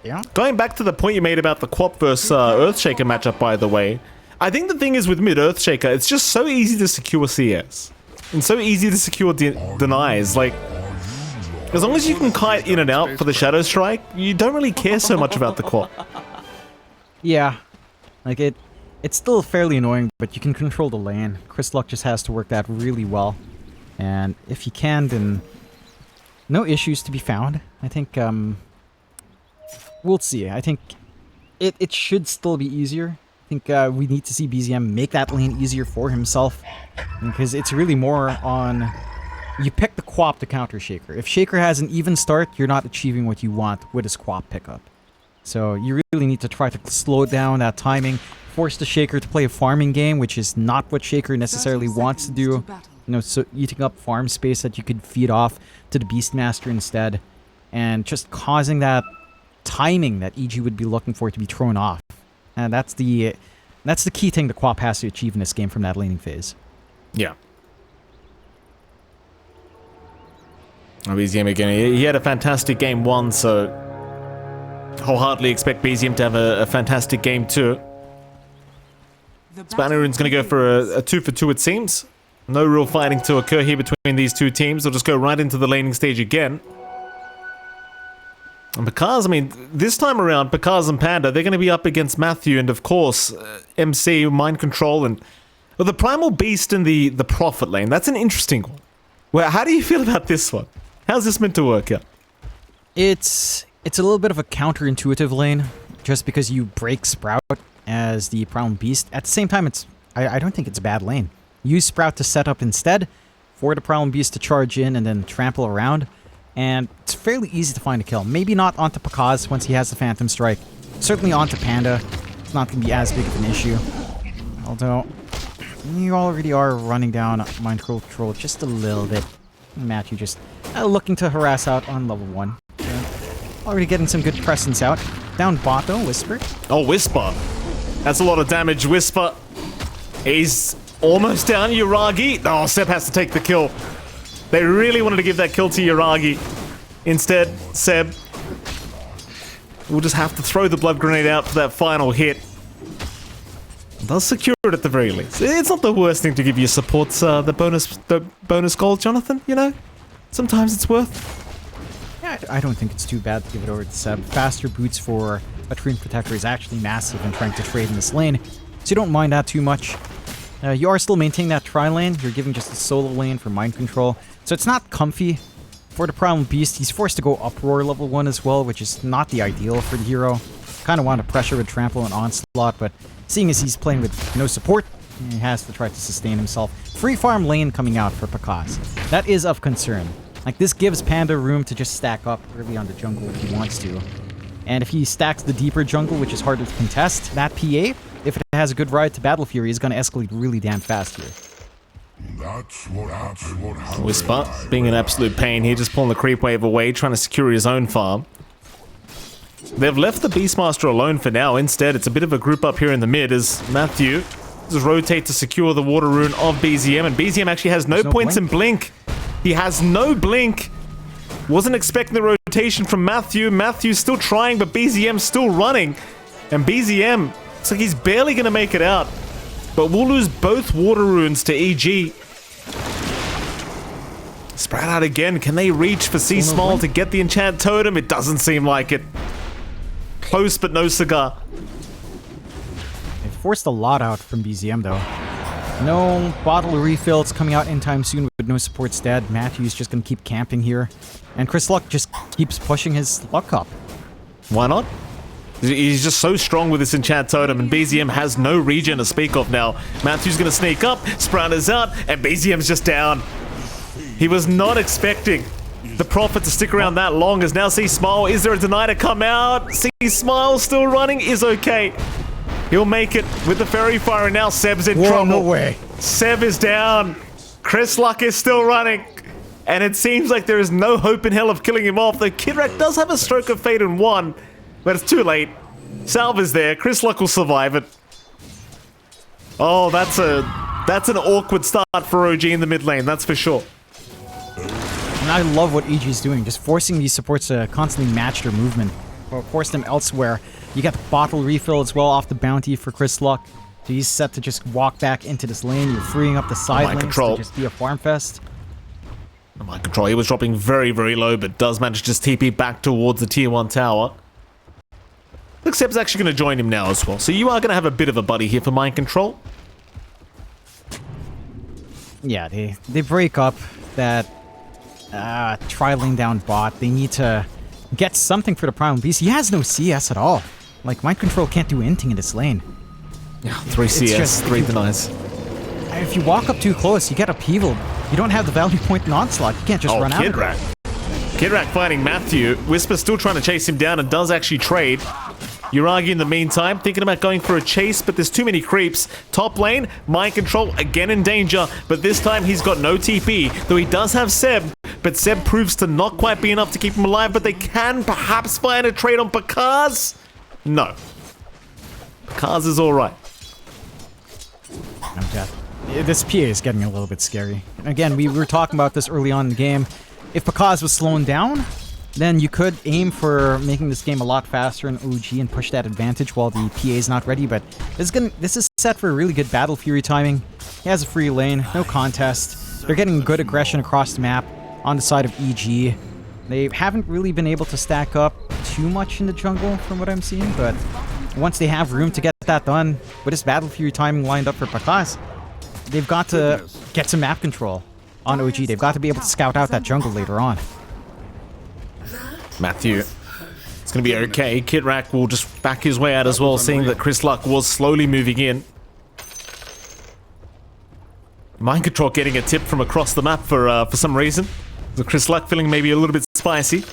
Yeah. Going back to the point you made about the Quap versus Earthshaker matchup, by the way, I think the thing is with mid Earthshaker, it's just so easy to secure CS. And so easy to secure denies. Like, as long as you can kite in and out for the Shadow Strike, you don't really care so much about the Quap. Yeah. Like, it's still fairly annoying, but you can control the lane. Chris just has to work that really well. And if he can, then no issues to be found. I think, we'll see. I think it should still be easier. I think we need to see BZM make that lane easier for himself. Because it's really more on... You pick the Quap to counter Shaker. If Shaker has an even start, you're not achieving what you want with his Quap pickup. So you really need to try to slow down that timing, force the Shaker to play a farming game, which is not what Shaker necessarily wants to do. You know, so eating up farm space that you could feed off to the Beastmaster instead. And just causing that timing that EG would be looking for to be thrown off. And that's the key thing the Quap has to achieve in this game from that laning phase. Yeah. BZM again. He had a fantastic game 1, so wholeheartedly expect BZM to have a fantastic game 2. Spanarune's going to go for a 2-for-2, it seems. No real fighting to occur here between these two teams. They'll just go right into the laning stage again. And Pakaz, I mean, this time around, Pakaz and Panda, they're going to be up against Matthew and, of course, MC, Mind Control, and well, the Primal Beast in the Prophet lane. That's an interesting one. Well, how do you feel about this one? How's this meant to work out? It's a little bit of a counterintuitive lane, just because you break Sprout as the Primal Beast. At the same time, I don't think it's a bad lane. Use Sprout to set up instead for the Primal Beast to charge in and then trample around. And it's fairly easy to find a kill. Maybe not onto Pakaz once he has the Phantom Strike. Certainly onto Panda. It's not going to be as big of an issue. Although, you already are running down Mind Control just a little bit. Matthew just looking to harass out on level 1. Already getting some good presence out. Down bot though, Whisper. Oh, Whisper. That's a lot of damage. Whisper. He's almost down. Yuragi. Oh, Seb has to take the kill. They really wanted to give that kill to Yuragi. Instead, Seb will just have to throw the blood grenade out for that final hit. Does secure it at the very least. It's not the worst thing to give your supports the bonus gold, Jonathan, you know? Sometimes it's worth. Yeah, I don't think it's too bad to give it over to Seb. Faster boots for a Treant Protector is actually massive in trying to trade in this lane, so you don't mind that too much. You are still maintaining that tri-lane. You're giving just a solo lane for Mind Control, so it's not comfy. For the Primal Beast, he's forced to go Uproar level 1 as well, which is not the ideal for the hero. Kind of want to pressure with Trample and Onslaught, but seeing as he's playing with no support, he has to try to sustain himself. Free farm lane coming out for Pakaz. That is of concern. Like, this gives Panda room to just stack up early on the jungle if he wants to. And if he stacks the deeper jungle, which is harder to contest, that PA, if it has a good ride to Battle Fury, is going to escalate really damn fast here. Whisper being an absolute pain here, just pulling the creep wave away, trying to secure his own farm. They've left the Beastmaster alone for now. Instead, it's a bit of a group up here in the mid as Matthew just rotate to secure the water rune of BZM, and BZM actually has no points in Blink. He has no Blink. Wasn't expecting the rotation from Matthew. Matthew's still trying, but BZM's still running. And BZM, it's like he's barely going to make it out. But we'll lose both water runes to EG. Spread out again. Can they reach for C Small to get the enchant totem? It doesn't seem like it. Close, but no cigar. It forced a lot out from BZM, though. No bottle refills coming out anytime soon with no supports dead. Matthew's just going to keep camping here. And Chris Luck just keeps pushing his luck up. Why not? He's just so strong with this enchant totem, and BZM has no regen to speak of now. Matthew's going to sneak up, Sprout is out, and BZM's just down. He was not expecting the Prophet to stick around that long, as now C Smile. Is there a deny to come out? C Smile still running is okay. He'll make it with the Fairy Fire, and now Seb's in trouble. No way. Seb is down. Chris Luck is still running. And it seems like there is no hope in hell of killing him off. The Kidrak does have a Stroke of Fate in 1, but it's too late. Salve is there. Chris Luck will survive it. Oh, that's an awkward start for OG in the mid lane, that's for sure. And I love what EG is doing, just forcing these supports to constantly match their movement. forced him elsewhere. You get the bottle refill as well off the bounty for Chris Luck. So he's set to just walk back into this lane. You're freeing up the side lanes to just be a farm fest. Mind control. He was dropping very, very low, but does manage to just TP back towards the tier 1 tower. Looks Seb's actually going to join him now as well. So you are going to have a bit of a buddy here for mind control. Yeah, they break up that tri-lane down bot. They need to get something for the Primal Beast. He has no CS at all. Like, mind control can't do anything in this lane. Yeah, 3 CS, 3 denies. If you walk up too close, you get upheaval. You don't have the value point in Onslaught. You can't just run out of it. Kidrak finding Matthew. Whisper still trying to chase him down and does actually trade. Uragi in the meantime, thinking about going for a chase, but there's too many creeps. Top lane, mind control, again in danger, but this time he's got no TP, though he does have Seb, but Seb proves to not quite be enough to keep him alive, but they can perhaps find a trade on Pakaz? No. Pakaz is alright. I'm dead. This PA is getting a little bit scary. Again, we were talking about this early on in the game. If Pakaz was slowing down, then you could aim for making this game a lot faster in OG and push that advantage while the PA is not ready, but this is set for a really good Battle Fury timing. He has a free lane, no contest. They're getting good aggression across the map on the side of EG. They haven't really been able to stack up too much in the jungle from what I'm seeing, but once they have room to get that done, with this Battle Fury timing lined up for Pakaz, they've got to get some map control on OG. They've got to be able to scout out that jungle later on. Matthew, it's going to be okay. Kidrak will just back his way out as well, seeing that Chris Luck was slowly moving in. Mind control getting a tip from across the map for some reason. So Chris Luck feeling maybe a little bit spicy.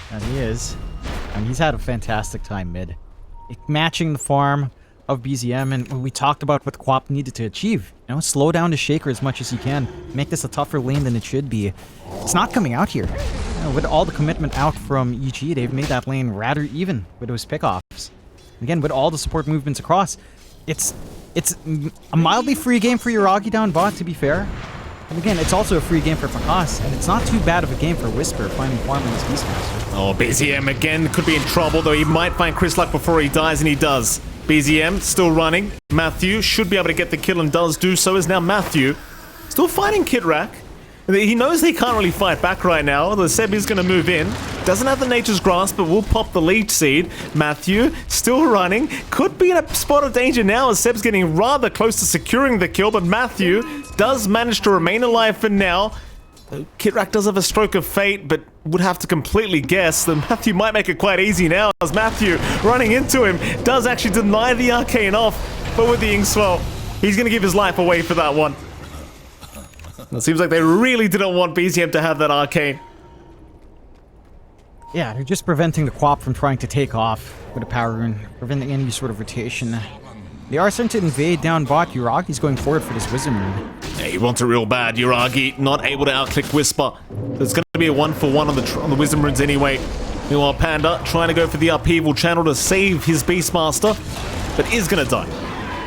And he is. And he's had a fantastic time mid. Matching the farm of BZM, and we talked about what Quap needed to achieve. You know, slow down the Shaker as much as you can. Make this a tougher lane than it should be. It's not coming out here. You know, with all the commitment out from EG, they've made that lane rather even with those pickoffs. Again, with all the support movements across, it's a mildly free game for Uragi down bot, to be fair. And again, it's also a free game for Pakaz, and it's not too bad of a game for Whisper finding farm in his Beastmaster. Oh, BZM again could be in trouble, though he might find Chris Luck before he dies, and he does. BZM still running. Matthew should be able to get the kill and does do so. Is now Matthew still fighting Kidrak. He knows he can't really fight back right now. The Seb is going to move in. Doesn't have the Nature's Grasp, but will pop the leech seed. Matthew still running. Could be in a spot of danger now as Seb's getting rather close to securing the kill, but Matthew does manage to remain alive for now. Kidrak does have a stroke of fate, but would have to completely guess that Matthew might make it quite easy now, as Matthew, running into him, does actually deny the arcane off, but with the Inkswell, he's going to give his life away for that one. It seems like they really didn't want BZM to have that arcane. Yeah, they're just preventing the Quap from trying to take off with a power rune, preventing any sort of rotation. They are starting to invade down bot. Uragi's going forward for this Wisdom rune. Yeah, he wants it real bad. Uragi not able to outclick Whisper. There's going to be a 1-for-1 on the Wisdom runes anyway. Meanwhile, Panda trying to go for the upheaval channel to save his Beastmaster, but is going to die.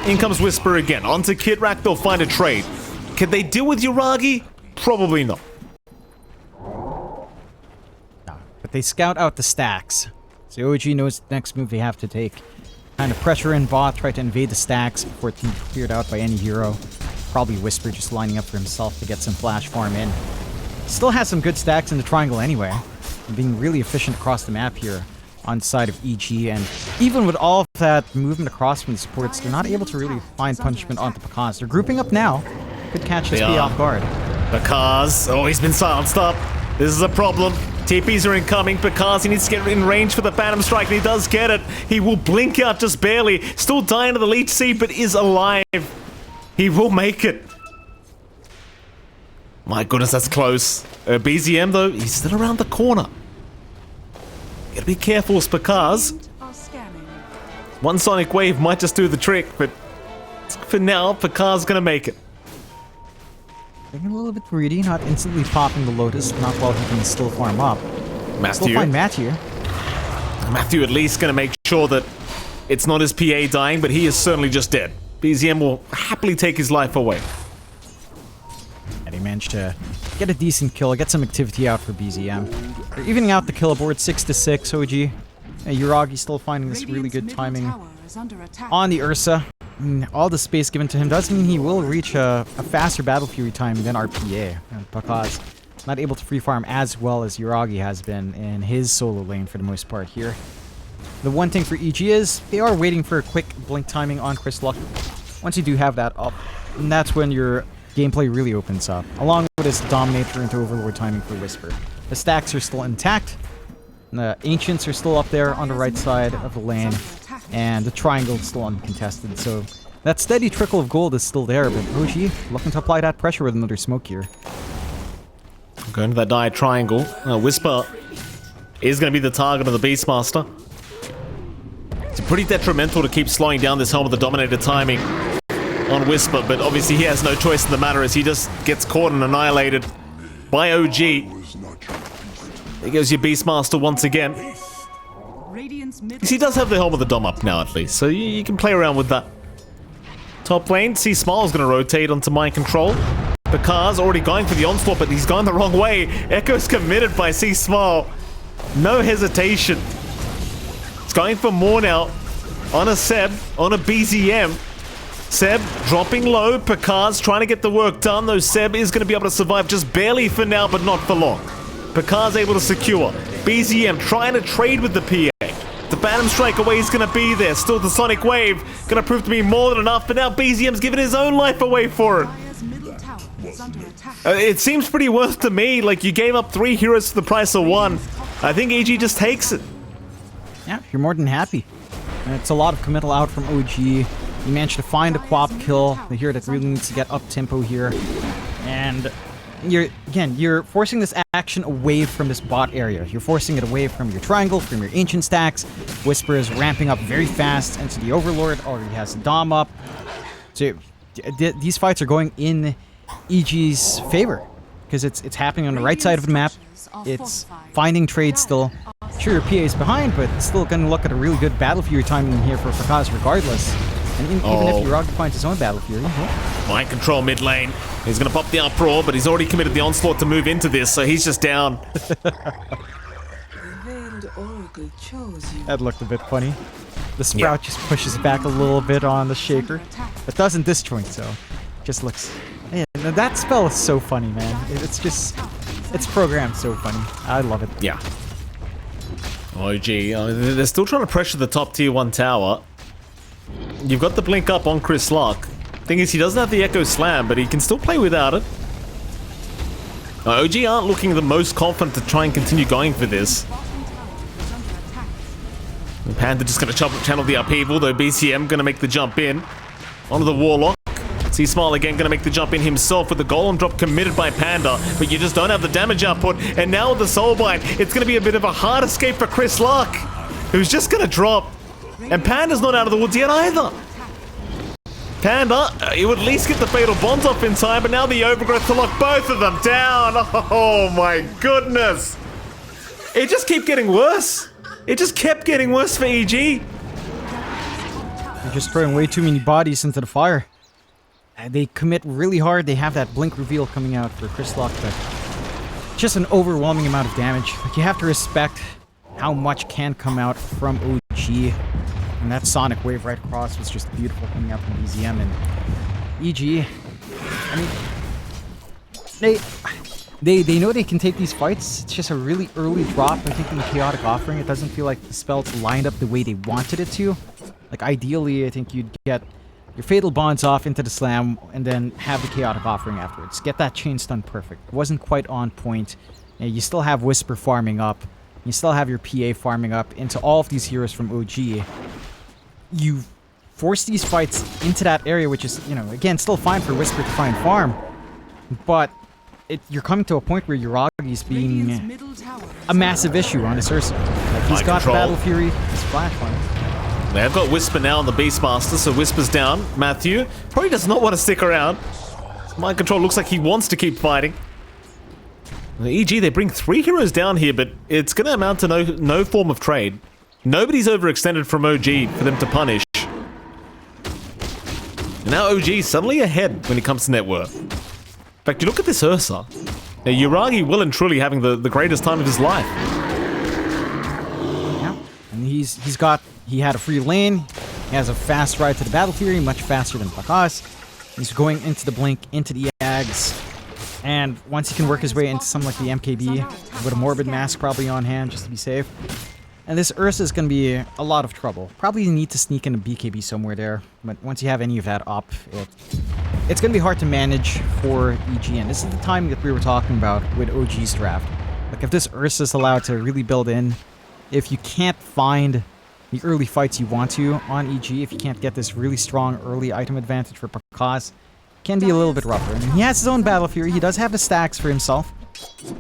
In comes Whisper again. Onto Kidrak, they'll find a trade. Can they deal with Uragi? Probably not. No, but they scout out the stacks. So OG knows the next move they have to take. Kind of pressure in bot, try to invade the stacks before it can be cleared out by any hero. Probably Whisper just lining up for himself to get some flash farm in. Still has some good stacks in the triangle anyway. And being really efficient across the map here on the side of EG. And even with all of that movement across from the supports, they're not able to really find punishment onto Pakaz. They're grouping up now. Could catch this P off guard. Pakaz, oh, he's been silenced up. This is a problem. TPs are incoming. Pakaz, he needs to get in range for the Phantom Strike, and he does get it. He will blink out just barely. Still dying to the Leech Seed, but is alive. He will make it. My goodness, that's close. BZM, though, he's still around the corner. Gotta be careful, Pakaz. One Sonic Wave might just do the trick, but for now, Pakaz's gonna make it. Being a little bit greedy, not instantly popping the Lotus, not while he can still farm up. Matthew. Still find Matthew. Matthew at least gonna make sure that it's not his PA dying, but he is certainly just dead. BZM will happily take his life away. And he managed to get a decent kill, get some activity out for BZM. They're evening out the kill aboard 6-6 OG. Uragi still finding this really good timing on the Ursa. All the space given to him does mean he will reach a faster Battle Fury timing than RPA. Because not able to free farm as well as Uragi has been in his solo lane for the most part here. The one thing for EG is they are waiting for a quick blink timing on Chris Luck. Once you do have that up, and that's when your gameplay really opens up, along with his Dominator into Overlord timing for Whisper. The stacks are still intact, the Ancients are still up there on the right side of the lane, and the triangle is still uncontested, so that steady trickle of gold is still there, but OG looking to apply that pressure with another smoke here. Going to that dire triangle. Whisper is going to be the target of the Beastmaster. It's pretty detrimental to keep slowing down this Helm of the Dominator timing on Whisper, but obviously he has no choice in the matter as he just gets caught and annihilated by OG. There goes your Beastmaster once again. He does have the Helm of the Dom up now at least, so you can play around with that. Top lane, see Smile's going to rotate onto Mind Control. Bakars already going for the onslaught, but he's gone the wrong way. Echo's committed by C Smile. No hesitation. It's going for more now on a Seb, on a BZM. Seb dropping low. Picard's trying to get the work done, though Seb is going to be able to survive just barely for now, but not for long. Picard's able to secure. BZM trying to trade with the PA. The Bantam Strike away is going to be there. Still the Sonic Wave going to prove to be more than enough, but now BZM's giving his own life away for it. It seems pretty worth to me. Like, you gave up 3 heroes for the price of 1. I think EG just takes it. Yeah, you're more than happy. And it's a lot of committal out from OG. You managed to find a quap kill, the hero that really needs to get up tempo here. And you're forcing this action away from this bot area. You're forcing it away from your triangle, from your ancient stacks. Whisper is ramping up very fast into the Overlord, already has the Dom up. So these fights are going in EG's favor, because it's happening on the right side of the map. It's finding trades still. Sure, your PA is behind, but still going to look at a really good Battle Fury timing in here for Fakaz regardless. And even if Uragi finds his own Battle Fury. Mind Control mid lane. He's going to pop the uproar, but he's already committed the onslaught to move into this, so he's just down. That looked a bit funny. The Sprout just pushes back a little bit on the Shaker, but doesn't disjoint, so just looks... Man, that spell is so funny, man. It's programmed so funny. I love it. Yeah. OG, they're still trying to pressure the top tier 1 tower. You've got the blink up on Chris Luck. Thing is, he doesn't have the Echo Slam, but he can still play without it. OG aren't looking the most confident to try and continue going for this. The Panda just going to channel the upheaval, though BCM going to make the jump in onto the Warlock. See Smile again going to make the jump in himself with the Golem drop committed by Panda, but you just don't have the damage output. And now with the Soulbind, it's going to be a bit of a hard escape for Chris Luck, who's just going to drop. And Panda's not out of the woods yet either. Panda, he would at least get the Fatal Bonds off in time, but now the Overgrowth to lock both of them down. Oh my goodness. It just kept getting worse. It just kept getting worse for EG. They're just throwing way too many bodies into the fire. They commit really hard. They have that blink reveal coming out for Chris Luck, but just an overwhelming amount of damage. Like, you have to respect how much can come out from OG. And that Sonic Wave right across was just beautiful coming out from BZM and EG. I mean, they know they can take these fights. It's just a really early drop, I think, in the Chaotic Offering. It doesn't feel like the spell's lined up the way they wanted it to. Like, ideally, I think you'd get your Fatal Bonds off into the Slam and then have the Chaotic Offering afterwards. Get that chain stun perfect. It wasn't quite on point. You still have Whisper farming up. You still have your PA farming up into all of these heroes from OG. You force these fights into that area, which is, you know, again, still fine for Whisper to find farm, but you're coming to a point where Uragi's being a massive issue on his Ursa. Like, he's got Battle Fury, he's flash on it. They've got Whisper now on the Beastmaster, so Whisper's down. Matthew probably does not want to stick around. Mind Control looks like he wants to keep fighting. The EG, they bring 3 heroes down here, but it's going to amount to no form of trade. Nobody's overextended from OG for them to punish. And now OG suddenly ahead when it comes to net worth. In fact, you look at this Ursa. Yuragi well and truly having the greatest time of his life. Yeah, and he had a free lane. He has a fast ride to the Battle Fury, much faster than Pakas. He's going into the Blink, into the Ags. And once he can work his way into something like the MKB, with a Morbid Mask probably on hand just to be safe. And this Ursa is going to be a lot of trouble. Probably need to sneak in a BKB somewhere there. But once you have any of that up, it's going to be hard to manage for EG. And this is the time that we were talking about with OG's draft. Like if this Ursa is allowed to really build in, if you can't find the early fights you want to on EG, if you can't get this really strong early item advantage for Pakas, can be a little bit rougher. And he has his own Battle Fury. He does have the stacks for himself.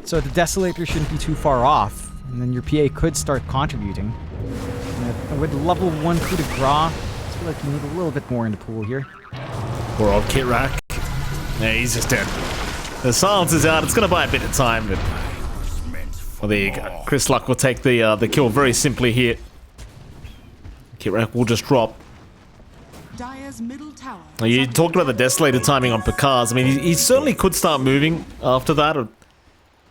So the Desolator shouldn't be too far off. And then your PA could start contributing. With level 1 coup de grace, I feel like you need a little bit more in the pool here. Poor old Kitrak. Yeah, he's just dead. The silence is out. It's going to buy a bit of time. But... well, there you go. Chris Luck will take the kill very simply here. Kitrak will just drop. You talked about the Desolator timing on Pakas. I mean, he certainly could start moving after that. Or,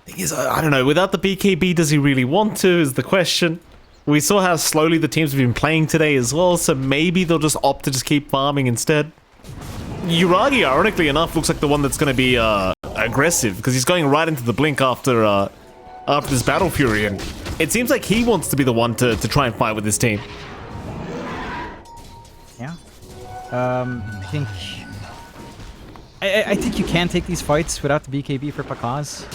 I don't know, without the BKB, does he really want to, is the question. We saw how slowly the teams have been playing today as well, so maybe they'll just opt to just keep farming instead. Yuragi, ironically enough, looks like the one that's going to be aggressive, because he's going right into the Blink after this Battle Fury, and it seems like he wants to be the one to try and fight with his team. Yeah. I think you can take these fights without the BKB for Pakas.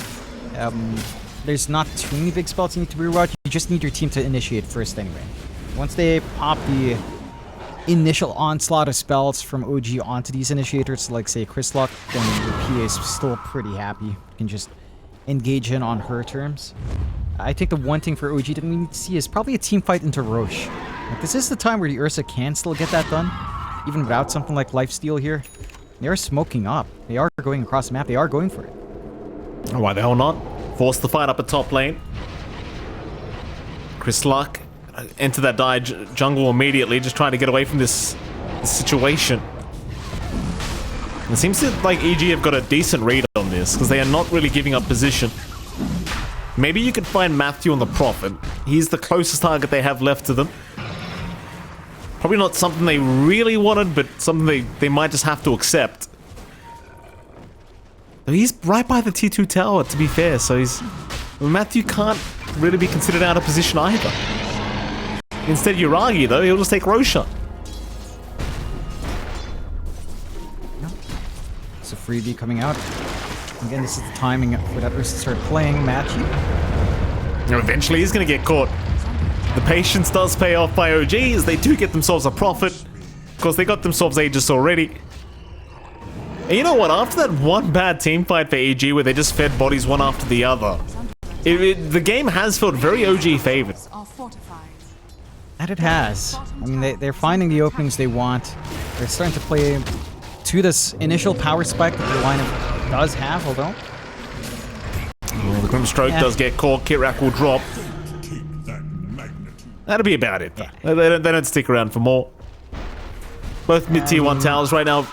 There's not too many big spells you need to reroute. You just need your team to initiate first anyway. Once they pop the initial onslaught of spells from OG onto these initiators, like say Chris Luck, then your PA is still pretty happy. You can just engage in on her terms. I think the one thing for OG that we need to see is probably a team fight into Roche. Like, this is the time where the Ursa can still get that done, even without something like Lifesteal here. They are smoking up. They are going across the map. They are going for it. Why the hell not? Force the fight up at top lane. Chris Luck enter that jungle immediately, just trying to get away from this situation. It seems like EG have got a decent read on this, because they are not really giving up position. Maybe you could find Matthew on the Prophet. He's the closest target they have left to them. Probably not something they really wanted, but something they might just have to accept. He's right by the T2 tower, to be fair, so Matthew can't really be considered out of position either. Instead, Yuragi, though, he'll just take Roshan. It's a freebie coming out. Again, this is the timing for that Ursa to start playing Matthew. Eventually, he's going to get caught. The patience does pay off by OG, as they do get themselves a Prophet. Of course, they got themselves Aegis already. And you know what? After that one bad team fight for EG where they just fed bodies one after the other, the game has felt very OG favored. And it has. I mean, they're finding the openings they want. They're starting to play to this initial power spike that the lineup does have, although... well, the Grimstroke does get caught. Kitrak will drop. That'll be about it. Yeah. They don't stick around for more. Both mid-tier 1 towers right now...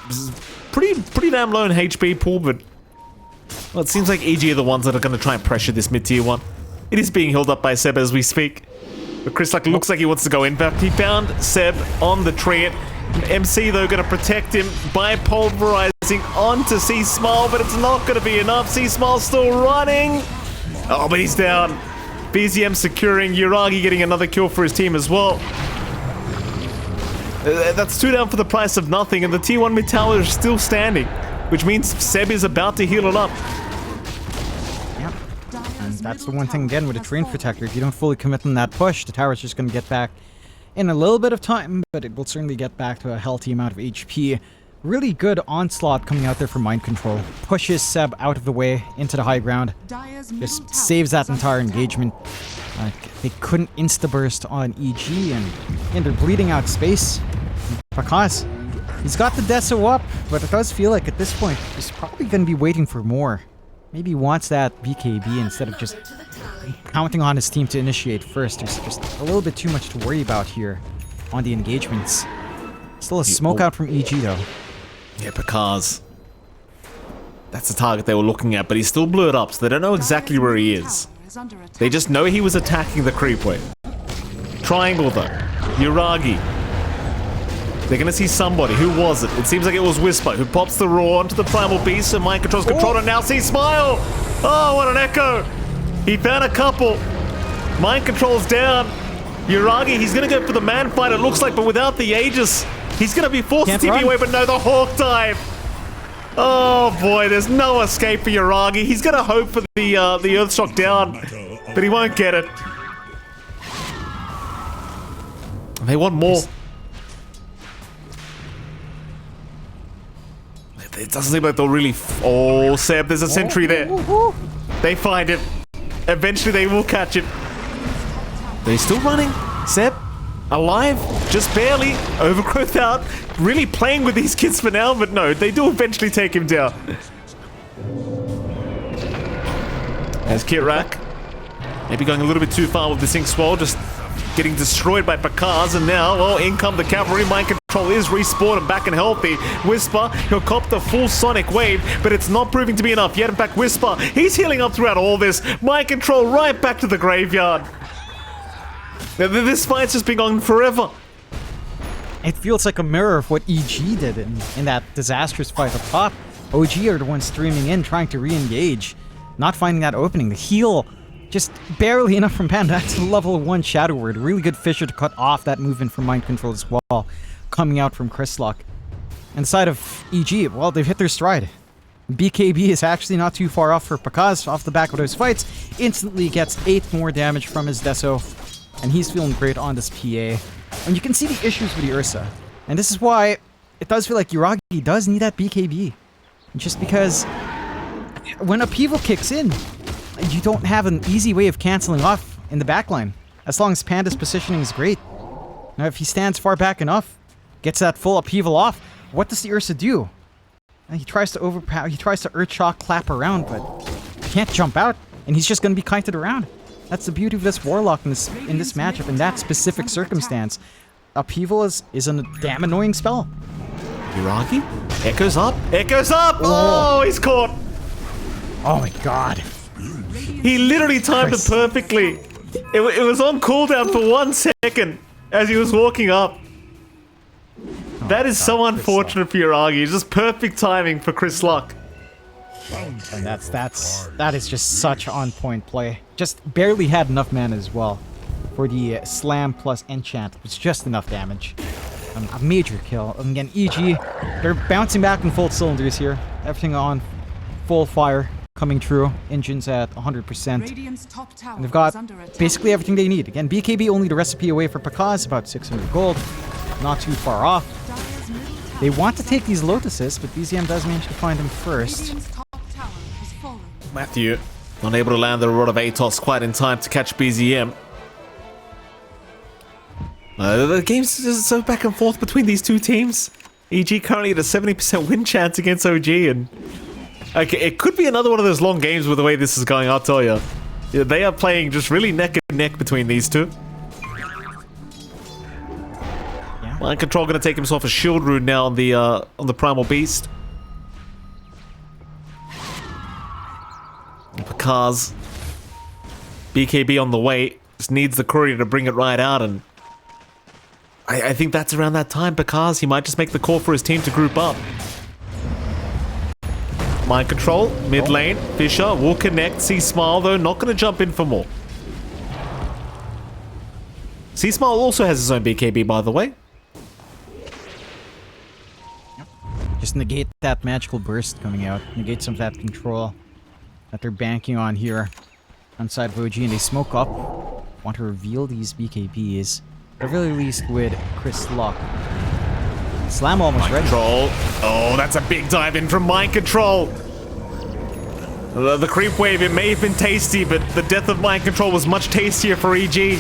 Pretty damn low in HP pool, but well, it seems like EG are the ones that are going to try and pressure this mid-tier 1. It is being held up by Seb as we speak. But Chris Luck looks like he wants to go in. But he found Seb on the tree. MC, though, going to protect him by pulverizing onto C-Smile, but it's not going to be enough. C-Smile still running. Oh, but he's down. BZM securing. Yuragi getting another kill for his team as well. That's 2 down for the price of nothing, and the T1 mid tower is still standing, which means Seb is about to heal it up. Yep. And that's the one thing, again, with a Terrain Protector. If you don't fully commit on that push, the tower's just going to get back in a little bit of time, but it will certainly get back to a healthy amount of HP. Really good onslaught coming out there for Mind Control. Pushes Seb out of the way into the high ground. Just saves that entire engagement. They couldn't insta-burst on EG, and they're bleeding out space. Pakas, he's got the Deso up, but it does feel like at this point, he's probably going to be waiting for more. Maybe he wants that BKB instead of just counting on his team to initiate first. There's just a little bit too much to worry about here on the engagements. Still a smoke out from EG, though. Yeah, Pakas. That's the target they were looking at, but he still blew it up, so they don't know exactly where he is. They just know he was attacking the creep wave. Triangle though. Yuragi. They're gonna see somebody. Who was it? It seems like it was Whisper, who pops the roar onto the primal beast, and mind controls control, and now see Smile! Oh, what an echo! He found a couple. Mind control's down. Yuragi, he's gonna go for the man fight, it looks like, but without the Aegis. He's gonna be forced to TP away, but no, the Hawk dive. Oh boy, there's no escape for Yuragi. He's gonna hope for the Earthshock down, but he won't get it. They want more. It doesn't seem like they'll really... Oh, Seb, there's a sentry there. They find it. Eventually they will catch it. They're still running. Seb, alive, just barely. Overgrowth out. Really playing with these kids for now, but no, they do eventually take him down. There's Kitrak. Maybe going a little bit too far with the Sync Swole, just getting destroyed by Pakaz, and now, well, in come the cavalry. Mind control is respawned and back and healthy. Whisper, he'll cop the full sonic wave, but it's not proving to be enough yet. In fact, Whisper, he's healing up throughout all this. Mind control right back to the graveyard. This fight's just been on forever. It feels like a mirror of what EG did in that disastrous fight up top. OG are the ones streaming in, trying to re-engage, not finding that opening. The heal, just barely enough from Panda. That's a level 1 Shadow Word. Really good Fisher to cut off that movement from Mind Control as well, coming out from Chrislock. And the side of EG, well, they've hit their stride. BKB is actually not too far off for Pakaz off the back of those fights. Instantly gets 8 more damage from his Deso, and he's feeling great on this PA. And you can see the issues with the Ursa. And this is why it does feel like Yuragi does need that BKB. Just because when Upheaval kicks in, you don't have an easy way of canceling off in the backline. As long as Panda's positioning is great. Now if he stands far back enough, gets that full Upheaval off, what does the Ursa do? And he tries to overpower, he tries to Earthshock clap around, but he can't jump out, and he's just going to be kited around. That's the beauty of this Warlock in this matchup, in that specific circumstance. Upheaval is a damn annoying spell. Yuragi? Echoes up? Echoes up! Oh, he's caught! Oh my god. He literally timed it perfectly. It was on cooldown for 1 second as he was walking up. That is so unfortunate for Yuragi. Just perfect timing for Chris Luck. And that is just such on-point play. Just barely had enough mana as well for the slam plus enchant. It's just enough damage. A major kill. And again, EG, they're bouncing back in full cylinders here. Everything on full fire, coming true. Engines at 100%. And they've got basically everything they need. Again, BKB only the recipe away for Pakaz, about 600 gold. Not too far off. They want to take these Lotuses, but BZM does manage to find them first. Matthew, unable to land the Rod of Atos quite in time to catch BZM. The game's just so back and forth between these two teams. EG currently at a 70% win chance against OG, and okay, it could be another one of those long games with the way this is going, I'll tell you. Yeah, they are playing just really neck and neck between these two. Yeah. Mind Control going to take himself a shield rune now on the Primal Beast. Pakaz, BKB on the way, just needs the courier to bring it right out, and I think that's around that time. Pakaz, he might just make the call for his team to group up. Mind Control, mid lane, Fisher will connect, C-Smile though, not going to jump in for more. C-Smile also has his own BKB, by the way. Just negate that magical burst coming out, negate some of that control that they're banking on here on side of OG, and they smoke up. Want to reveal these BKBs, at the very least with Chris Luck. Slam almost ready. Control. Oh, that's a big dive in from Mind Control. The creep wave, it may have been tasty, but the death of Mind Control was much tastier for EG.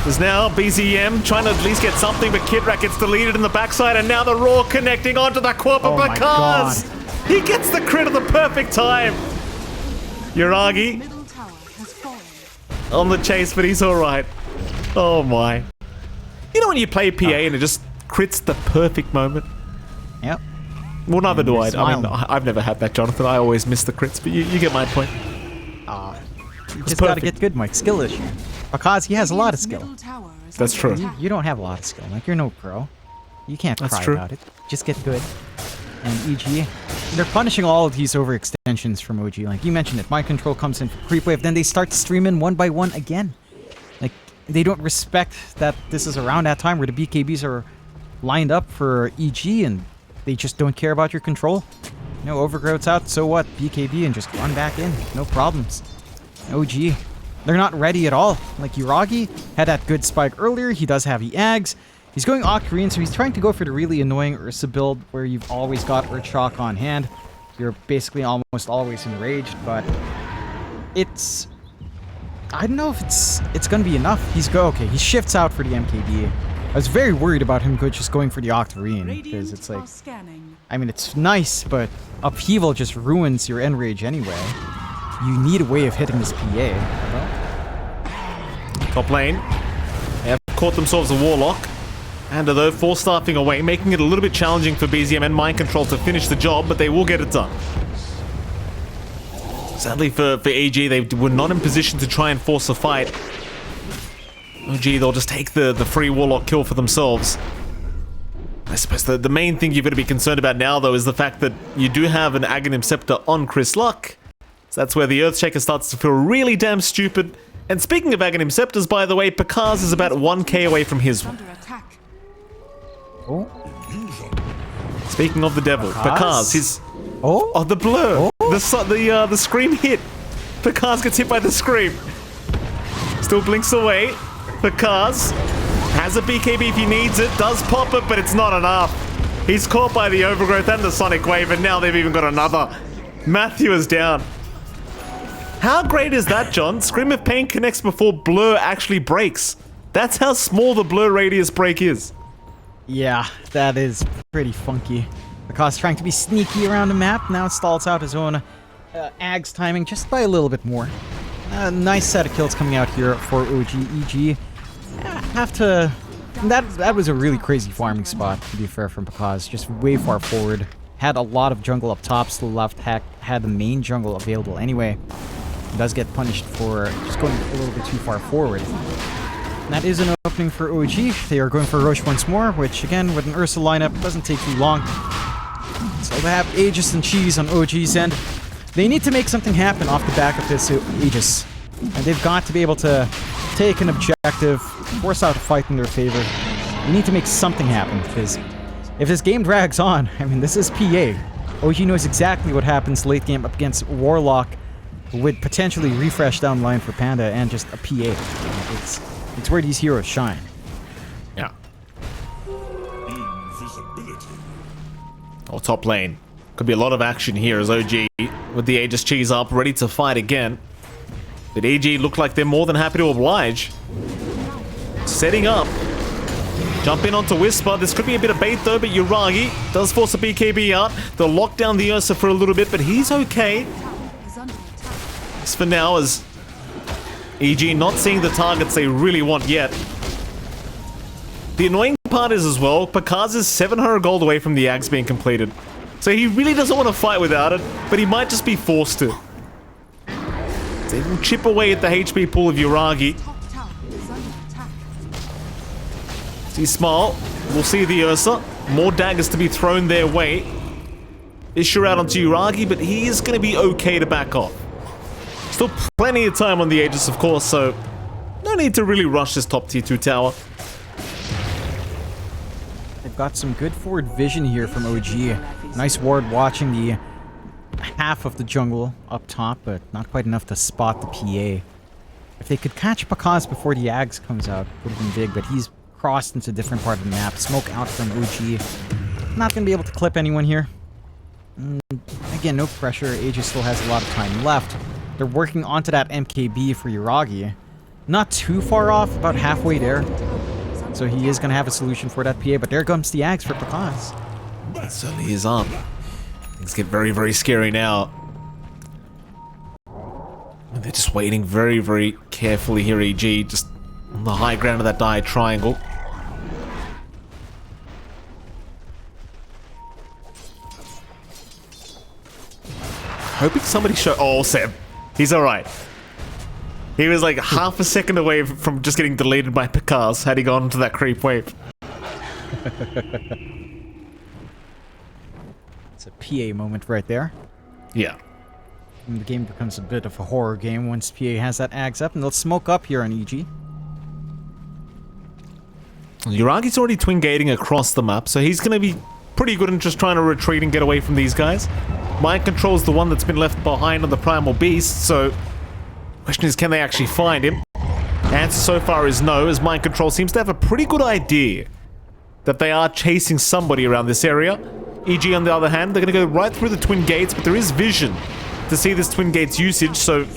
There's now BZM trying to at least get something, but Kidrak gets deleted in the backside, and now the Raw connecting onto the Quap of Pakaz. He gets the crit at the perfect time. Yuragi on the chase, but he's alright. Oh my. You know when you play PA and it just crits the perfect moment? Yep. Well, neither And do you're I. I mean, smiling. I've never had that, Jonathan. I always miss the crits, but you get my point. You just gotta get good, Mike. Skill issue. Because he has a lot of skill. That's true. You don't have a lot of skill. Like, you're no pro. You can't That's cry true. about it. Just get good. And EG, they're punishing all of these overextensions from OG. Like, you mentioned it. Mind control comes in for creep wave, then they start to stream in one by one again. Like, they don't respect that this is around that time where the BKBs are lined up for EG, and they just don't care about your control. No overgrowth's out, so what? BKB and just run back in. No problems. OG, they're not ready at all. Like, Yuragi had that good spike earlier. He does have the Ags. He's going Octarine, so he's trying to go for the really annoying Ursa build where you've always got Earthshock on hand. You're basically almost always enraged, but it's... I don't know if it's gonna be enough. Okay, he shifts out for the MKB. I was very worried about him just going for the Octarine, because it's like... I mean, it's nice, but Upheaval just ruins your Enrage anyway. You need a way of hitting this PA. Top lane. They have caught themselves a Warlock. And though 4-staffing away, making it a little bit challenging for BZM and Mind Control to finish the job, but they will get it done. Sadly for AG, they were not in position to try and force a fight. OG, they'll just take the free Warlock kill for themselves. I suppose the main thing you've got to be concerned about now, though, is the fact that you do have an Aghanim Scepter on Chris Luck. So that's where the Earthshaker starts to feel really damn stupid. And speaking of Aghanim Scepters, by the way, Pakaz is about 1k away from his one. Oh. Speaking of the devil, Pakaz, his... Oh? Oh, the blur! Oh. The scream hit! Pakaz gets hit by the scream. Still blinks away. Pakaz has a BKB if he needs it, does pop it, but it's not enough. He's caught by the Overgrowth and the Sonic Wave, and now they've even got another. Matthew is down. How great is that, John? Scream of Pain connects before Blur actually breaks. That's how small the Blur radius break is. Yeah, that is pretty funky. Because trying to be sneaky around the map now stalls out his own Ags timing just by a little bit more. Nice set of kills coming out here for OG. EG have to... That was a really crazy farming spot, to be fair, from Pakaz. Just way far forward. Had a lot of jungle up top, still left, had the main jungle available anyway. Does get punished for just going a little bit too far forward. And that is an opening for OG. They are going for Roche once more, which again, with an Ursa lineup, doesn't take too long. So they have Aegis and Cheese on OG's end. They need to make something happen off the back of this Aegis. And they've got to be able to take an objective, force out a fight in their favor. They need to make something happen, because if this game drags on, I mean, this is PA. OG knows exactly what happens late game up against Warlock with potentially refresh down line for Panda and just a PA. It's where these heroes shine. Yeah. Oh, top lane. Could be a lot of action here as OG with the Aegis Cheese up, ready to fight again. But EG look like they're more than happy to oblige. Setting up. Jump in onto Whisper. This could be a bit of bait though, but Yuragi does force a BKB out. They'll lock down the Ursa for a little bit, but he's okay. As for now, as EG not seeing the targets they really want yet. The annoying part is as well, Pakaz is 700 gold away from the Ags being completed. So he really doesn't want to fight without it, but he might just be forced to. They will chip away at the HP pool of Yuragi. See Smile, we'll see the Ursa. More daggers to be thrown their way. Issue out onto Yuragi, but he is going to be okay to back off. Still plenty of time on the Aegis, of course, so no need to really rush this top tier 2 tower. They've got some good forward vision here from OG. Nice ward watching the half of the jungle up top, but not quite enough to spot the PA. If they could catch Pakaz before the Ags comes out, would have been big, but he's crossed into a different part of the map. Smoke out from OG. Not going to be able to clip anyone here. Again, no pressure. Aegis still has a lot of time left. They're working onto that MKB for Yuragi. Not too far off, about halfway there. So he is going to have a solution for that PA, but there comes the Ags for Pakaz. That certainly is up. Things get very, very scary now. And they're just waiting very, very carefully here, EG, just on the high ground of that dire triangle. hoping somebody show... Oh, Seb. He's alright. He was like half a second away from just getting deleted by Picasso had he gone into that creep wave. It's a PA moment right there. Yeah. And the game becomes a bit of a horror game once PA has that ags up, and they'll smoke up here on EG. Uragi's already twin gating across the map, so he's going to be pretty good in just trying to retreat and get away from these guys. Mind Control's the one that's been left behind on the Primal Beast, so... Question is, can they actually find him? Answer so far is no, as Mind Control seems to have a pretty good idea that they are chasing somebody around this area. EG, on the other hand, they're going to go right through the twin gates, but there is vision to see this twin gates usage, so...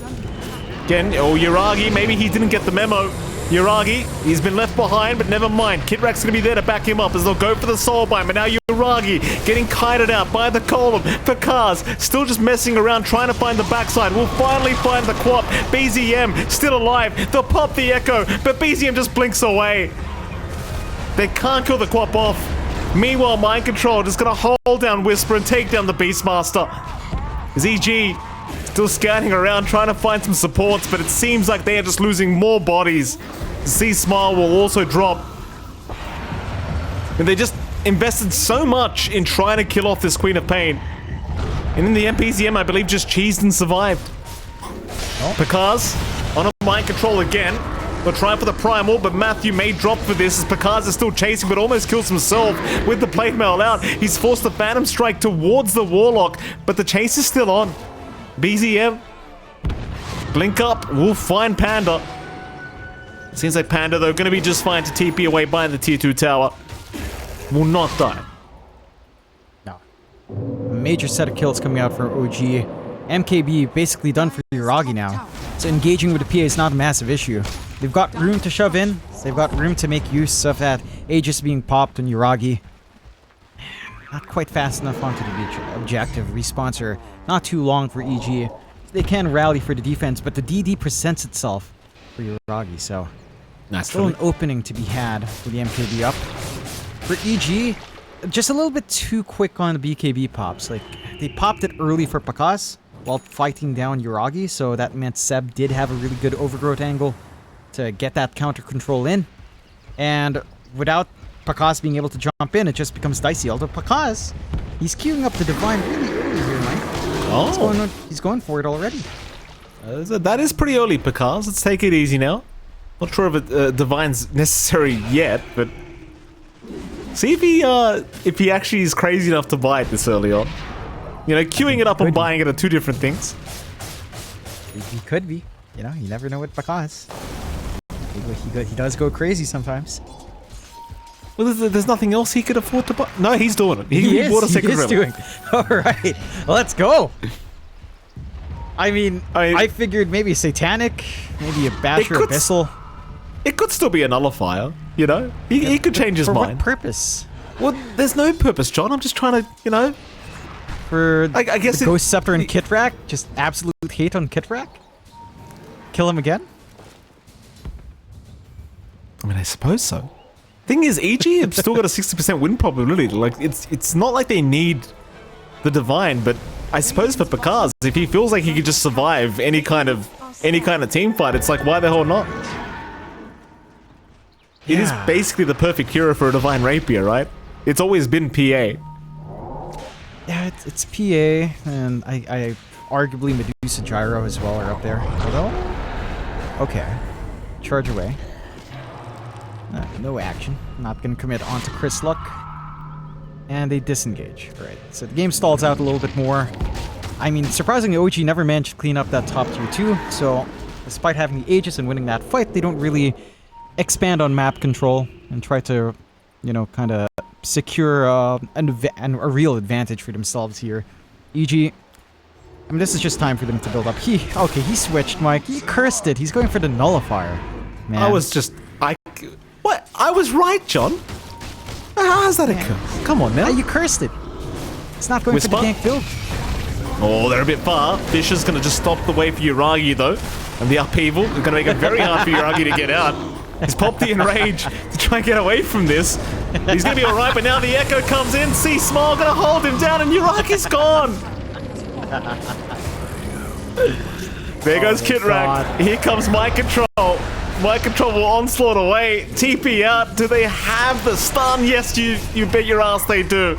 Again, oh, Uragi, maybe he didn't get the memo. Uragi, he's been left behind, but never mind. Kitrak's going to be there to back him up as they'll go for the soul bind, but now Uragi getting kited out by the column. Fakaz still just messing around, trying to find the backside. We'll finally find the Quap. BZM still alive. They'll pop the Echo, but BZM just blinks away. They can't kill the Quap off. Meanwhile, Mind Control just going to hold down Whisper and take down the Beastmaster. As EG still scanning around, trying to find some supports, but it seems like they are just losing more bodies. C-Smile will also drop. And they just invested so much in trying to kill off this Queen of Pain. And in the MPZM, I believe, just cheesed and survived. Oh. Picasso on a Mind Control again. They'll try for the Primal, but Matthew may drop for this as Picasso is still chasing, but almost kills himself with the plate mail out. He's forced the Phantom Strike towards the Warlock, but the chase is still on. BZM. Blink up. We'll find Panda. Seems like Panda, though, going to be just fine to TP away by the tier 2 tower. Will not die. No. A major set of kills coming out for OG. MKB basically done for Uragi now. So engaging with the PA is not a massive issue. They've got room to shove in. They've got room to make use of that Aegis being popped on Uragi. Not quite fast enough onto the objective. Respawns are not too long for EG. They can rally for the defense, but the DD presents itself for Uragi, so... Still an opening to be had for the MKB up. For EG, just a little bit too quick on the BKB pops. Like, they popped it early for Picasso while fighting down Uragi, so that meant Seb did have a really good overgrowth angle to get that counter control in. And without Picasso being able to jump in, it just becomes dicey. Although Picasso, he's queuing up the Divine really early here, Mike. Oh. He's going for it already. That is pretty early, Picasso. Let's take it easy now. Not sure if Divine's necessary yet, but see if he actually is crazy enough to buy it this early on. You know, queuing it up and buying it are two different things. He could be. You know, you never know with Picasso. He does go crazy sometimes. Well, there's nothing else he could afford to buy. No, he's doing it. He bought a second relic. Doing. All right, let's go. I mean, I figured maybe Satanic, maybe a Basher Abyssal. It could still be a nullifier, you know? He could change his mind. For what purpose? Well, there's no purpose, John. I'm just trying to, you know... For I guess the Ghost Scepter and Kitrak? Just absolute hate on Kitrak? Kill him again? I mean, I suppose so. Thing is, EG have still got a 60% win probability. Like, it's not like they need the Divine, but I suppose for Picasso, if he feels like he could just survive any kind of team fight, it's like, why the hell not? It is basically the perfect hero for a Divine Rapier, right? It's always been PA. Yeah, it's PA, and I arguably Medusa Gyro as well are up there. Although, okay, charge away. No action. Not gonna commit onto Chris Luck, and they disengage. Right, so the game stalls out a little bit more. I mean, surprisingly, OG never managed to clean up that top tier 2. So, despite having the Aegis and winning that fight, they don't really expand on map control and try to, you know, kind of secure a real advantage for themselves here. EG, I mean, this is just time for them to build up. He switched, Mike. He cursed it. He's going for the nullifier. Man. What? I was right, John. How's that occur? Come on, man. You cursed it. It's not going Whisper? for the gank build. Oh, they're a bit far. Fisher's going to just stop the way for Uragi, though. And the upheaval is going to make it very hard for Uragi to get out. He's popped the Enrage to try and get away from this. He's going to be alright, but now the Echo comes in. C-Smile going to hold him down, and Uragi's gone. There goes Kitrak. Here comes Mind Control. Mind Control will onslaught away. TP out. Do they have the stun? Yes, you bet your ass they do.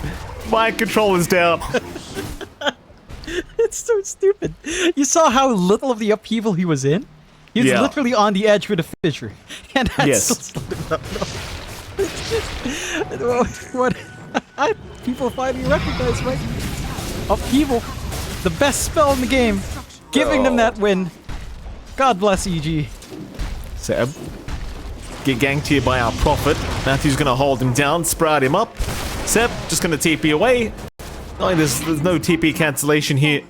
Mind Control is down. It's so stupid. You saw how little of the upheaval he was in? He was literally on the edge with a fissure. And that's what people finally recognize, right? Upheaval. The best spell in the game. Giving them that win. God bless EG. Seb. Get ganked here by our Prophet. Matthew's going to hold him down, sprout him up. Seb just going to TP away. Oh, there's no TP cancellation here.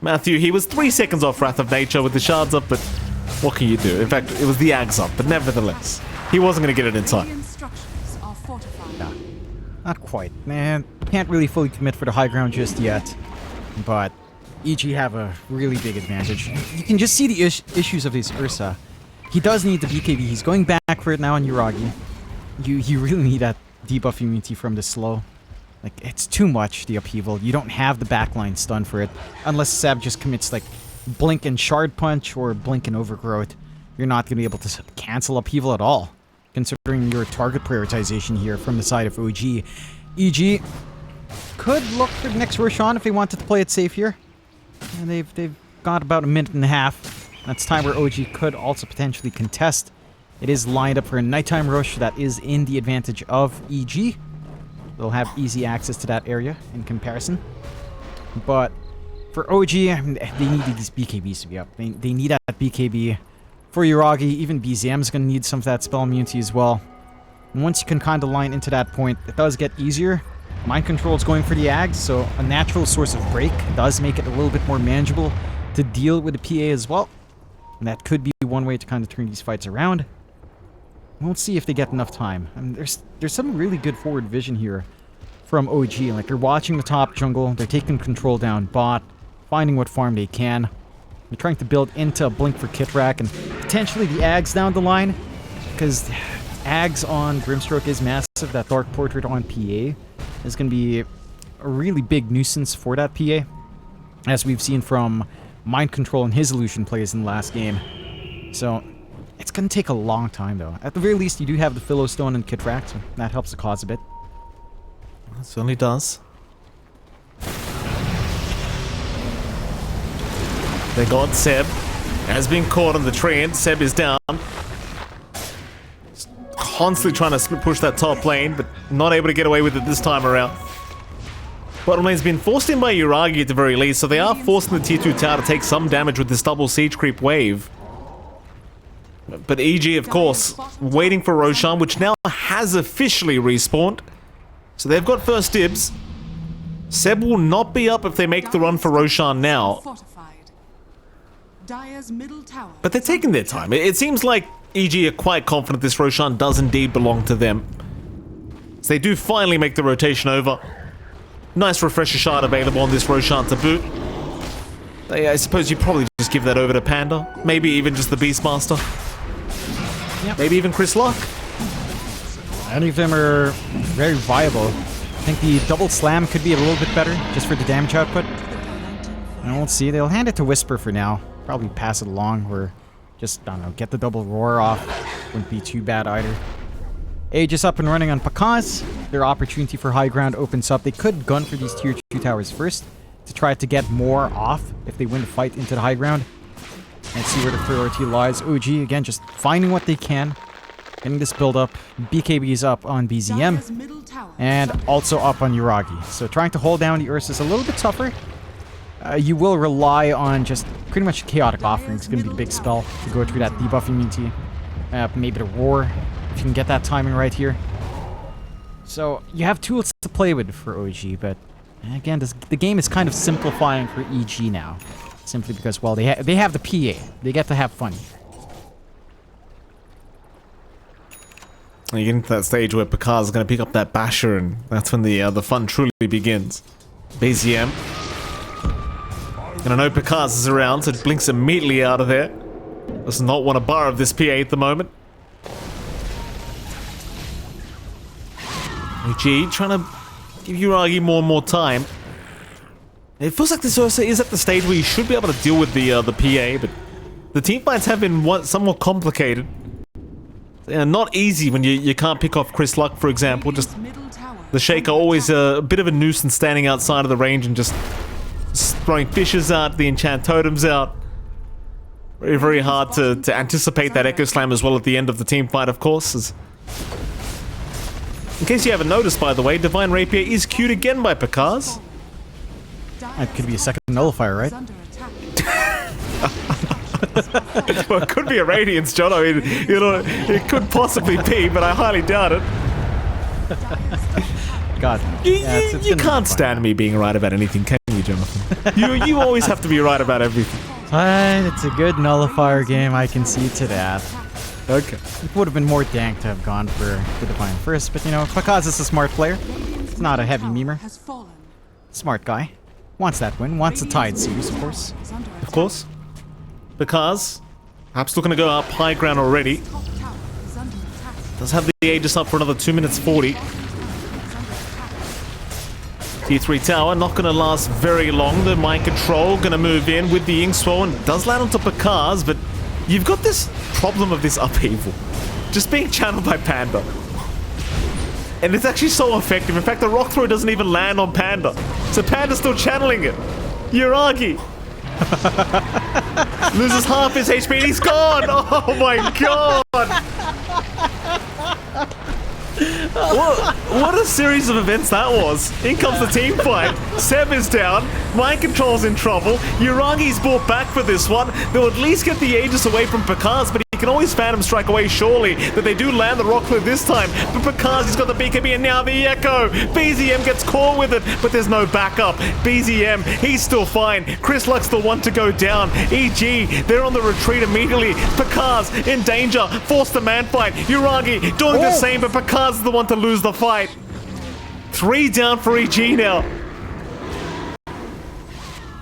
Matthew, he was 3 seconds off Wrath of Nature with the shards up, but what can you do? In fact, it was the Ags up, but nevertheless, he wasn't going to get it in time. Nah, not quite. Man, can't really fully commit for the high ground just yet, but EG have a really big advantage. You can just see the issues of his Ursa. He does need the BKB. He's going back for it now on Uragi. You really need that debuff immunity from the slow. Like, it's too much, the upheaval. You don't have the backline stun for it. Unless Seb just commits, like, Blink and Shard Punch or Blink and Overgrowth. You're not going to be able to cancel upheaval at all, considering your target prioritization here from the side of OG. EG could look for the next Roshan if they wanted to play it safe here. And they've got about a minute and a half. That's time where OG could also potentially contest. It is lined up for a nighttime rush that is in the advantage of EG. They'll have easy access to that area in comparison. But for OG, I mean, they need these BKBs to be up. They need that BKB. For Uragi, even BZM is going to need some of that spell immunity as well. And once you can kind of line into that point, it does get easier. Mind Control is going for the Ags, so a natural source of break does make it a little bit more manageable to deal with the PA as well. And that could be one way to kind of turn these fights around. We'll see if they get enough time. I mean, there's some really good forward vision here from OG. Like, they're watching the top jungle, they're taking control down bot, finding what farm they can. They're trying to build into a blink for Kitrak and potentially the Ags down the line, because Ags on Grimstroke is massive. That Dark Portrait on PA is going to be a really big nuisance for that PA, as we've seen from Mind Control and his illusion plays in the last game. So it's going to take a long time, though. At the very least, you do have the Philostone and Kitrak, so that helps the cause a bit. It certainly does. They got Seb. Has been caught on the trend. Seb is down. Constantly trying to push that top lane, but not able to get away with it this time around. Bottom lane's been forced in by Uragi at the very least, so they are forcing the tier 2 tower to take some damage with this double siege creep wave. But EG, of course, waiting for Roshan, which now has officially respawned. So they've got first dibs. Seb will not be up if they make the run for Roshan now. But they're taking their time. It seems like EG are quite confident this Roshan does indeed belong to them. So they do finally make the rotation over. Nice refresher shard available on this Roshan to boot. I suppose you probably just give that over to Panda. Maybe even just the Beastmaster. Yep. Maybe even Chris Lock. Any of them are very viable. I think the double slam could be a little bit better, just for the damage output. And we'll see. They'll hand it to Whisper for now. Probably pass it along, or just, I don't know, get the double roar off. Wouldn't be too bad either. Age is up and running on Pakaz. Their opportunity for high ground opens up. They could gun for these tier 2 towers first to try to get more off if they win the fight into the high ground. And see where the priority lies. OG, again, just finding what they can. Getting this build up. BKB is up on BZM. And also up on Uragi. So trying to hold down the Ursa is a little bit tougher. You will rely on just pretty much chaotic offering. It's going to be the big spell to go through that debuff immunity. Maybe the roar, if you can get that timing right here. So you have tools to play with for OG, but again, the game is kind of simplifying for EG now. Simply because, well, they have the PA. They get to have fun. You get into that stage where Pakaz is going to pick up that basher, and that's when the fun truly begins. BZM. And I know Pakaz is around, so it blinks immediately out of there. Does not want a bar of this PA at the moment. OG trying to give Uragi more and more time. It feels like this Ursa is at the stage where you should be able to deal with the PA, but the team fights have been somewhat complicated. Not easy when you can't pick off Chris Luck, for example. Just the Shaker always a bit of a nuisance standing outside of the range and just throwing fishes out, the enchant totems out. Very, very hard to anticipate that Echo Slam as well at the end of the team fight, of course. In case you haven't noticed, by the way, Divine Rapier is queued again by Pakaz. That could be a second nullifier, right? Well, it could be a Radiance, John. I mean, you know, it could possibly be, but I highly doubt it. God. You can't stand me being right about anything, can you, Jonathan? you always have to be right about everything. It's a good nullifier game, I can see to that. Okay. It would have been more dank to have gone for the Divine first, but you know, Pakaz is a smart player. He's not a heavy memer. Smart guy. Wants that win, wants the Tide series, of course. Of course. Pakaz, perhaps looking to go up high ground already. Does have the Aegis up for another 2 minutes 40. T3 tower, not going to last very long. The mind control going to move in with the Inkswell and does land onto Pakaz, but you've got this problem of this upheaval. Just being channeled by Panda. And it's actually so effective. In fact, the rock throw doesn't even land on Panda. So Panda's still channeling it. Yuragi loses half his HP and he's gone! Oh my god! What a series of events that was. In comes the team fight. Seb is down. Mind Control's in trouble. Yuragi's brought back for this one. They'll at least get the Aegis away from Pakaz, but he can always Phantom Strike away surely. That they do land the Rock Cliff this time. But Pakaz, he's got the BKB and now the Echo. BZM gets caught with it, but there's no backup. BZM, he's still fine. Chris Luck's the one to go down. EG, they're on the retreat immediately. Pakaz in danger. Forced the man fight. Yuragi doing the same, but Pakaz is the one to lose the fight. 3 down for EG now.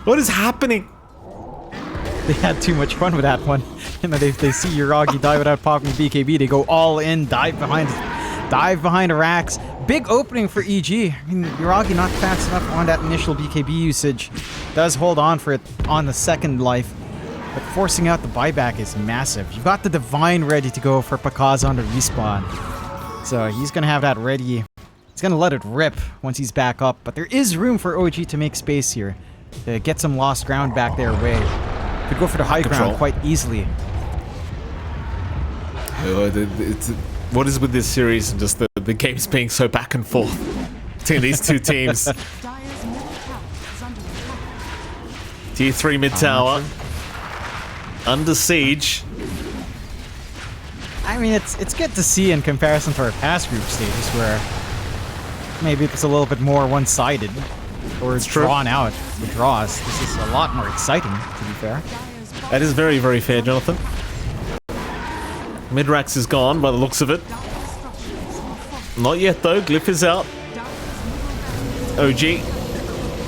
What is happening? They had too much fun with that one. You know, they see Yuragi die without popping BKB. They go all in, dive behind Arax. Big opening for EG. I mean, Yuragi not fast enough on that initial BKB usage. Does hold on for it on the second life. But forcing out the buyback is massive. You've got the Divine ready to go for Pakaz on the respawn. So he's going to have that ready. He's going to let it rip once he's back up. But there is room for OG to make space here. To get some lost ground back their way. Could go for the high ground quite easily. What is with this series and just the games being so back and forth between these two teams? T3 mid tower. Under siege. I mean, it's good to see in comparison to our past group stages where maybe it's a little bit more one-sided or drawn out the draws. This is a lot more exciting, to be fair. That is very, very fair, Jonathan. Midrax is gone by the looks of it. Not yet though, Glyph is out. OG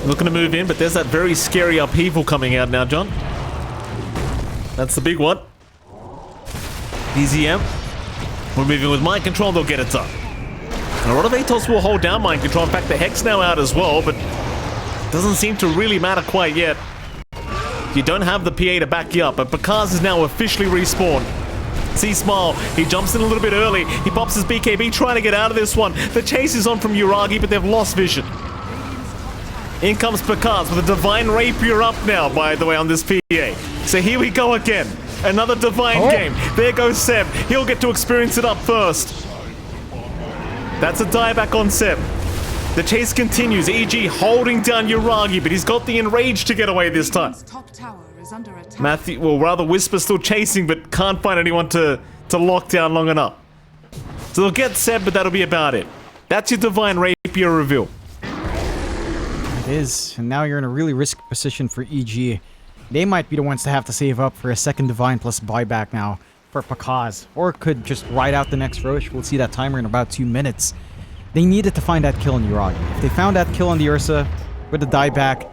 looking to move in, but there's that very scary upheaval coming out now, John. That's the big one. BZM. We're moving with Mind Control, they'll get it done. And a lot of Atos will hold down Mind Control. In fact, the Hex now out as well, but doesn't seem to really matter quite yet. You don't have the PA to back you up, but Pakaz is now officially respawned. See Smile, he jumps in a little bit early. He pops his BKB trying to get out of this one. The chase is on from Yuragi, but they've lost vision. In comes Pakaz with a Divine Rapier up now, by the way, on this PA. So here we go again. Another Divine game. There goes Seb. He'll get to experience it up first. That's a dieback on Seb. The chase continues. EG holding down Yuragi, but he's got the Enrage to get away this time. Matthew, well, rather Whisper still chasing, but can't find anyone to lock down long enough. So they'll get Seb, but that'll be about it. That's your Divine Rapier reveal. It is, and now you're in a really risky position for EG. They might be the ones to have to save up for a second Divine plus buyback now for Pakaz, or could just ride out the next Roche. We'll see that timer in about 2 minutes. They needed to find that kill on Yuragi. If they found that kill on the Ursa with the dieback,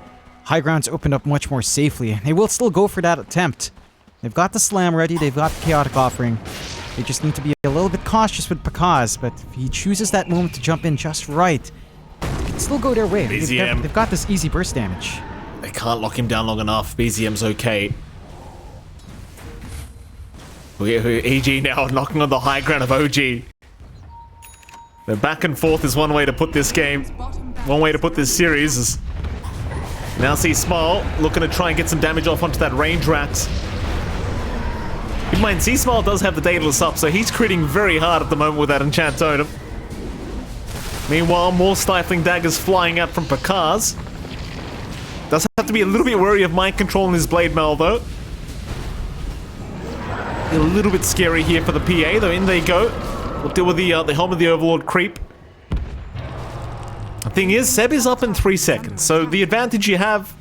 high ground's opened up much more safely. They will still go for that attempt. They've got the slam ready, they've got the chaotic offering. They just need to be a little bit cautious with Pakaz, but if he chooses that moment to jump in just right, it can still go their way. They've got this easy burst damage. They can't lock him down long enough. BZM's okay. EG now knocking on the high ground of OG. The back and forth is one way to put this game. One way to put this series is... Now see Smile looking to try and get some damage off onto that range racks. Keep in mind, C-Smile does have the Daedalus up, so he's critting very hard at the moment with that Enchant Totem. Meanwhile, more Stifling Daggers flying out from Pakaz. Does have to be a little bit wary of mind control in his Blade Mail, though. A little bit scary here for the PA, though. In they go. We'll deal with the Helm of the Overlord creep. The thing is, Seb is up in 3 seconds, so the advantage you have,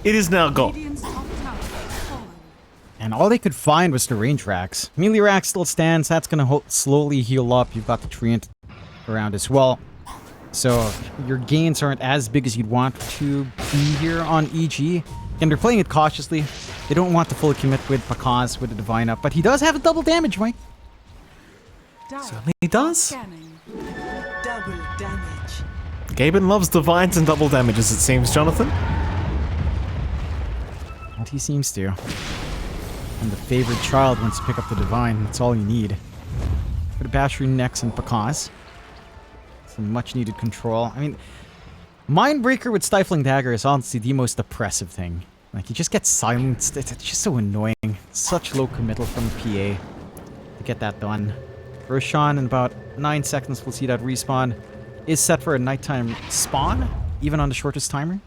it is now gone. And all they could find was the range racks. Melee rack still stands. That's going to slowly heal up. You've got the Treant around as well. So your gains aren't as big as you'd want to be here on EG. And they're playing it cautiously. They don't want to fully commit with Pakaz with the Divine up. But he does have a double damage, Mike. Certainly he does. Double damage. Gaben loves Divines and double damages, it seems, Jonathan. And he seems to. And the favorite child wants to pick up the Divine. That's all you need. Put a Bash Rune next and Pakaz. Some much needed control. I mean, Mindbreaker with Stifling Dagger is honestly the most oppressive thing. Like, you just get silenced. It's just so annoying. Such low committal from the PA to get that done. Roshan, in about 9 seconds, we'll see that respawn. Is set for a nighttime spawn, even on the shortest timer.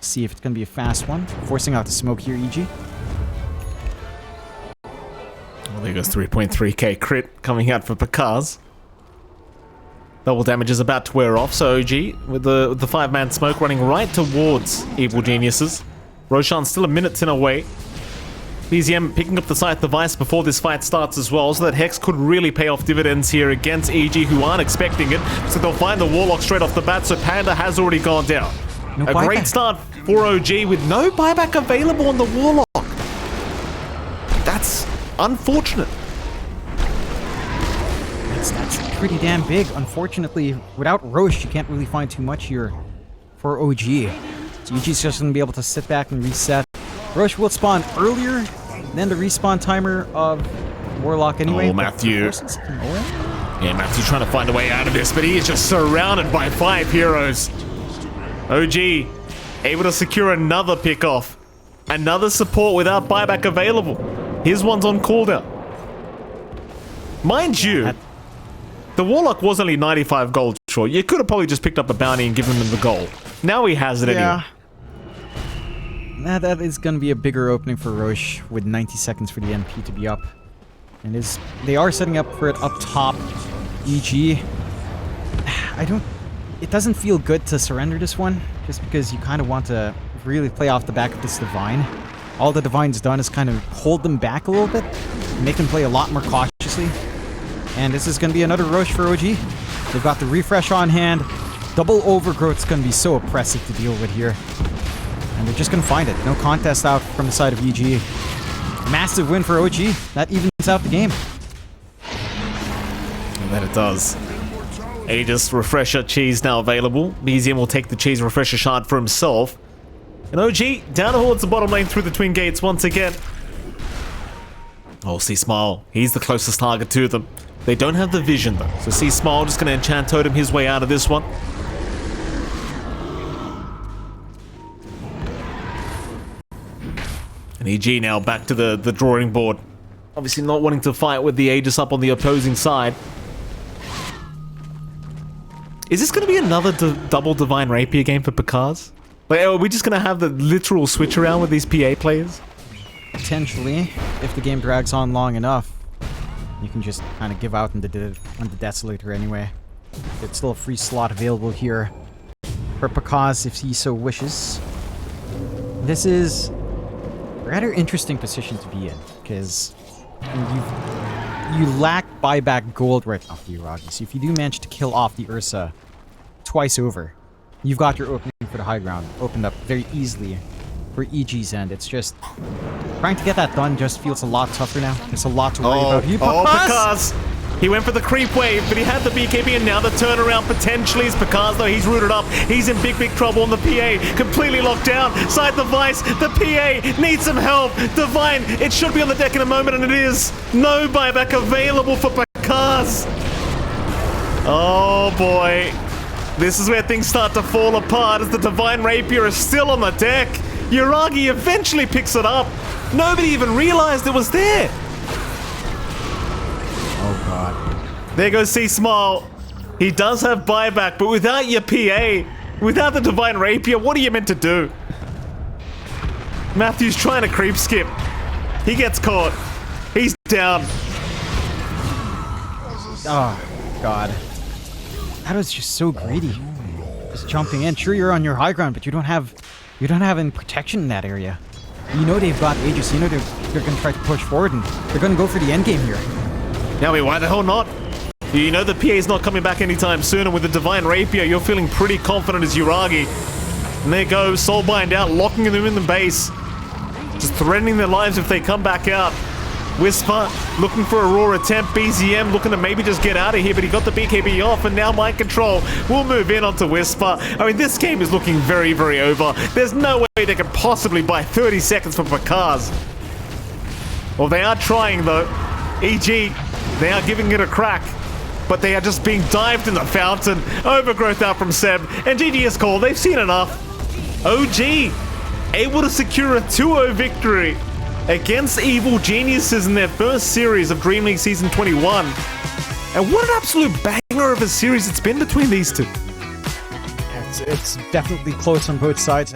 See if it's going to be a fast one. Forcing out the smoke here, EG. Well, there goes 3.3k crit coming out for Pakaz. Double damage is about to wear off, so OG with the 5-man smoke running right towards Evil Geniuses. Roshan's still a minute 10 away. BZM picking up the Scythe device before this fight starts as well, so that Hex could really pay off dividends here against EG, who aren't expecting it. So they'll find the Warlock straight off the bat, so Panda has already gone down. No a great start for OG with no buyback available on the Warlock. That's unfortunate. That's pretty damn big. Unfortunately, without Roche, you can't really find too much here for OG. So EG's just going to be able to sit back and reset. Roche will spawn earlier than the respawn timer of Warlock anyway. Oh, Matthew. Yeah, Matthew trying to find a way out of this, but he is just surrounded by 5 heroes. OG able to secure another pick-off. Another support without buyback available. His one's on cooldown. Mind you, the Warlock was only 95 gold short. You could have probably just picked up a bounty and given him the gold. Now he has it anyway. That is going to be a bigger opening for Roche with 90 seconds for the MP to be up. And they are setting up for it up top. EG. It doesn't feel good to surrender this one, just because you kind of want to really play off the back of this Divine. All the Divine's done is kind of hold them back a little bit, make them play a lot more cautiously. And this is going to be another Roche for OG. They've got the refresh on hand. Double Overgrowth's going to be so oppressive to deal with here. And they're just going to find it. No contest out from the side of EG. Massive win for OG. That evens out the game. And then it does. Aegis Refresher Cheese now available. BZM will take the Cheese Refresher shard for himself. And OG down towards the bottom lane through the Twin Gates once again. Oh, C-Smile. He's the closest target to them. They don't have the vision though. So C-Smile just going to enchant totem his way out of this one. And EG now back to the drawing board. Obviously not wanting to fight with the Aegis up on the opposing side. Is this going to be another double Divine Rapier game for Pakaz? Like, are we just going to have the literal switch around with these PA players? Potentially, if the game drags on long enough. You can just kind of give out on the Desolator anyway. It's still a free slot available here for Pakaz if he so wishes. This is a rather interesting position to be in, because you lack buyback gold right now for Yuragi. So if you do manage to kill off the Ursa twice over, you've got your opening for the high ground opened up very easily for EG's end. It's just trying to get that done just feels a lot tougher now. There's a lot to worry about. Pakaz! He went for the creep wave, but he had the BKB, and now the turnaround potentially is Picard, though he's rooted up. He's in big trouble on the PA. Completely locked down. Side device. The PA needs some help. Divine, it should be on the deck in a moment, and it is. No buyback available for Picard. Oh boy. This is where things start to fall apart as the Divine Rapier is still on the deck. Yuragi eventually picks it up. Nobody even realized it was there. Oh god. There goes C-Smile. He does have buyback, but without your PA, without the Divine Rapier, what are you meant to do? Matthew's trying to creep skip. He gets caught. He's down. Oh god. That was just so greedy. Just jumping in. Sure, you're on your high ground, but you don't have any protection in that area. You know they've got Aegis. You know they're gonna try to push forward, and they're gonna go for the end game here. Now, wait, why the hell not? You know the PA's not coming back anytime soon, and with the Divine Rapier, you're feeling pretty confident as Yuragi. And there goes Soulbind out, locking them in the base. Just threatening their lives if they come back out. Whisper looking for a raw attempt. BZM looking to maybe just get out of here, but he got the BKB off, and now Mind Control will move in onto Whisper. I mean, this game is looking very, very over. There's no way they could possibly buy 30 seconds for Picard. Well, they are trying, though. EG, they are giving it a crack, but they are just being dived in the fountain. Overgrowth out from Seb, and GG call. They've seen enough. OG able to secure a 2-0 victory against Evil Geniuses in their first series of Dream League Season 21. And what an absolute banger of a series it's been between these two. It's definitely close on both sides.